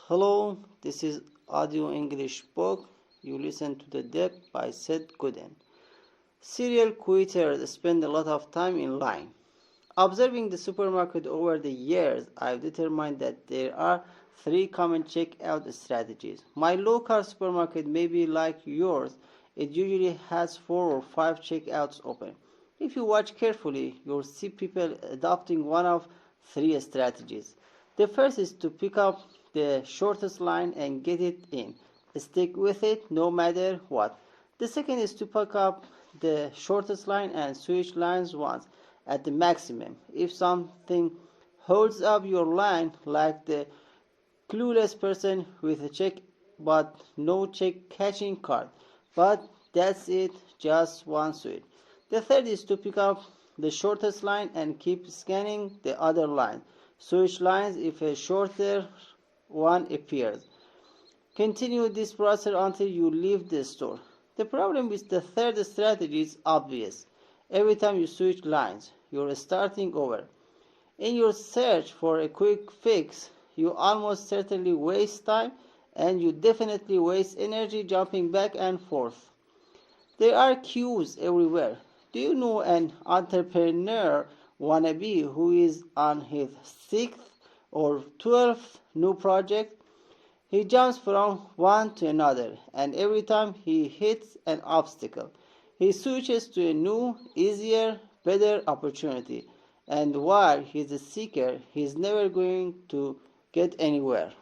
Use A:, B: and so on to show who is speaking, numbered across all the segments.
A: Hello, this is Audio English Book. You listen to The Depth by Seth Godin. Serial quitters spend a lot of time in line. Observing the supermarket over the years, I've determined that there are three common checkout strategies. My local supermarket may be like yours. It usually has four or five checkouts open. If you watch carefully, you'll see people adopting one of three strategies. The first is to pick up the shortest line and get it in. Stick with it no matter what. The second is to pick up the shortest line and switch lines once at the maximum. If something holds up your line, like the clueless person with a check but no check catching card, but that's it, just one switch. The third is to pick up the shortest line and keep scanning the other line. Switch lines if a shorter one appears. Continue this process until you leave the store. The problem with the third strategy is obvious. Every time you switch lines, you're starting over. In your search for a quick fix, you almost certainly waste time and you definitely waste energy jumping back and forth. There are queues everywhere. Do you know an entrepreneur wannabe who is on his sixth or 12th new project? He jumps from one to another, and every time he hits an obstacle, he switches to a new, easier, better opportunity. And while he's a seeker, he's never going to get anywhere.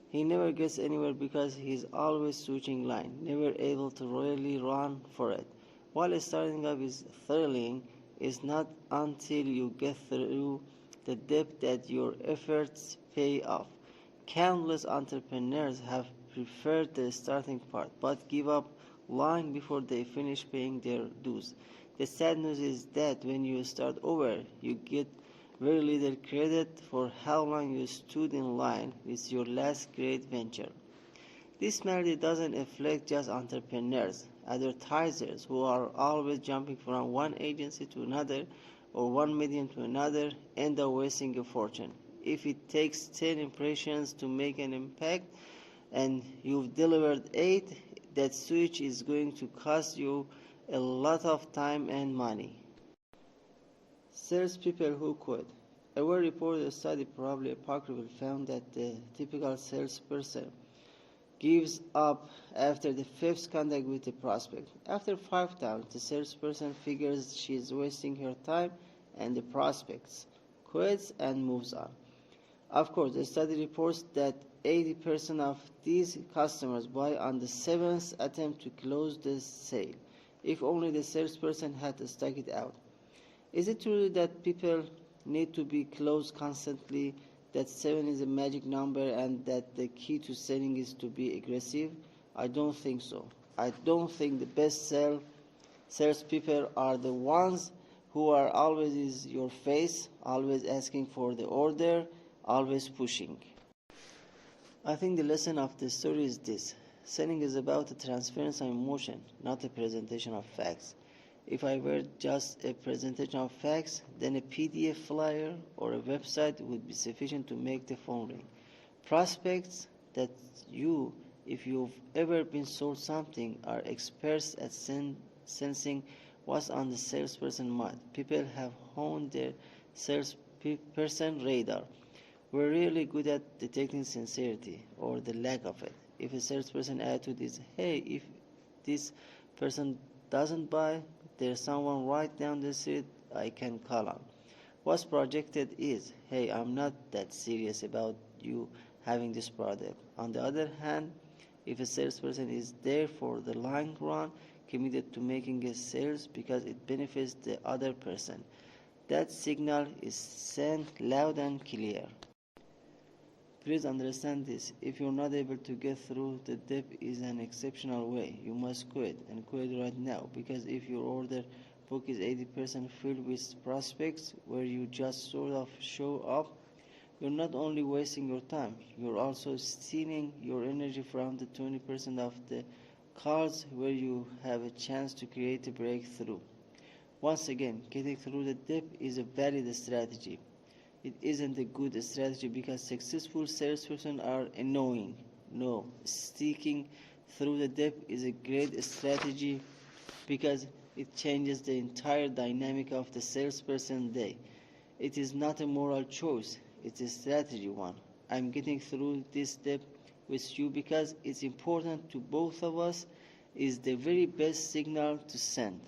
A: He never gets anywhere because he's always switching line, never able to really run for it. While starting up is thrilling, it's not until you get through the depth that your efforts pay off. Countless entrepreneurs have preferred the starting part but give up long before they finish paying their dues. The sad news is that when you start over, you get very little credit for how long you stood in line with your last great venture. This malady doesn't afflict just entrepreneurs. Advertisers who are always jumping from one agency to another or one medium to another end up wasting a fortune. If it takes 10 impressions to make an impact and you've delivered 8, that switch is going to cost you a lot of time and money. Salespeople who quit. A well-reported study, probably apocryphal, found that the typical salesperson gives up after the fifth contact with the prospect. After 5 times, the salesperson figures she is wasting her time and the prospects, quits and moves on. Of course, the study reports that 80% of these customers buy on the 7th attempt to close the sale. If only the salesperson had stuck it out. Is it true that people need to be closed constantly, that 7 is a magic number, and that the key to selling is to be aggressive? I don't think so. I don't think the best salespeople are the ones who are always in your face, always asking for the order, always pushing. I think the lesson of the story is this. Selling is about a transference of emotion, not a presentation of facts. If I were just a presentation of facts, then a PDF flyer or a website would be sufficient to make the phone ring. Prospects that if you've ever been sold something, are experts at sensing what's on the salesperson's mind. People have honed their salesperson radar. We're really good at detecting sincerity or the lack of it. If a salesperson attitude is, hey, if this person doesn't buy, there's someone right down the street I can call on. What's projected is, hey, I'm not that serious about you having this product. On the other hand, if a salesperson is there for the long run, committed to making a sales because it benefits the other person, that signal is sent loud and clear. Please understand this. If you're not able to get through, the depth is an exceptional way. You must quit, and quit right now, because if your order book is 80% filled with prospects where you just sort of show up, you're not only wasting your time, you're also stealing your energy from the 20% of the calls where you have a chance to create a breakthrough. Once again, getting through the depth is a valid strategy. It isn't a good strategy because successful salespersons are annoying. No, sticking through the depth is a great strategy because it changes the entire dynamic of the salesperson day. It is not a moral choice, it's a strategy one. I'm getting through this step with you because it's important to both of us is the very best signal to send.